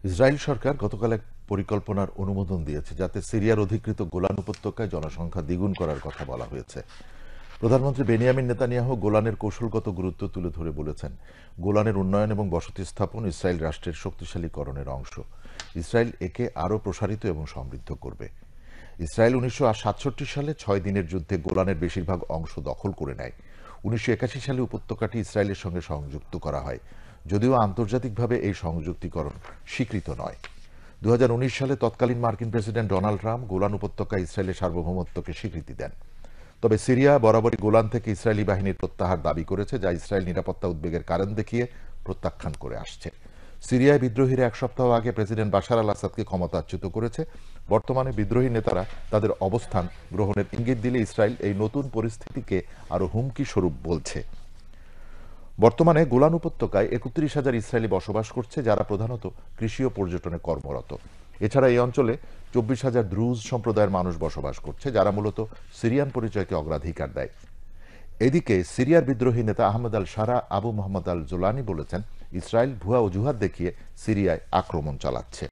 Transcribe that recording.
Israel সরকার গতকাল এক পরিকল্পনার অনুমোদন দিয়েছে যাতে সিরিয়ার অধিকৃত গোলান উপত্যকায় জনসংখ্যা দ্বিগুণ করার কথা বলা হয়েছে। প্রধানমন্ত্রী বেনিয়ামিন নেতানিয়াহু গোলানের কৌশলগত গুরুত্ব তুলে ধরে বলেছেন, গোলানের উন্নয়ন এবং বসতি স্থাপন ইসরায়েল রাষ্ট্রের শক্তিশালীকরণের অংশ। ইসরায়েল একে আরও প্রসারিত এবং সমৃদ্ধ করবে। ইসরায়েল 1967 সালে 6 দিনের যুদ্ধে গোলানের বেশিরভাগ অংশ দখল করে নেয়। 1981 সালে উপত্যকাটি ইসরায়েলের সঙ্গে সংযুক্ত করা হয়, যদিও আন্তর্জাতিকভাবে এই সংযুক্তিকরণ স্বীকৃত নয়। 2019 সালে তৎকালীন মার্কিন প্রেসিডেন্ট ডোনাল্ড ট্রাম্প গোলান উপত্যকায় ইসরায়েলের সার্বভৌমত্বকে স্বীকৃতি দেন। তবে সিরিয়া বরাবরই গোলান থেকে ইসরায়েলি বাহিনীর প্রত্যাহার দাবি করেছে, যা ইসরায়েল নিরাপত্তা উদ্বেগের কারণ দেখিয়ে প্রত্যাখ্যান করে আসছে। সিরিয়ায় বিদ্রোহীরা এক সপ্তাহ আগে প্রেসিডেন্ট বাশার আল আসাদকে ক্ষমতাচ্যুত করেছে। বর্তমানে বিদ্রোহী নেতারা তাদের অবস্থান গ্রহণের ইঙ্গিত দিলে ইসরায়েল এই নতুন পরিস্থিতিকে আরও হুমকি স্বরূপ বলছে। বর্তমানে গোলান উপত্যকায় 31,000 ইসরায়েলি বসবাস করছে, যারা প্রধানত কৃষি ও পর্যটনে কর্মরত। এছাড়া এই অঞ্চলে 24,000 দ্রুজ সম্প্রদায়ের মানুষ বসবাস করছে, যারা মূলত সিরিয়ান পরিচয়কে অগ্রাধিকার দেয়। এদিকে সিরিয়ার বিদ্রোহী নেতা আহমেদ আল সারা আবু মোহাম্মদ আল জোলানি বলেছেন, ইসরায়েল ভুয়া অজুহাত দেখিয়ে সিরিয়ায় আক্রমণ চালাচ্ছে।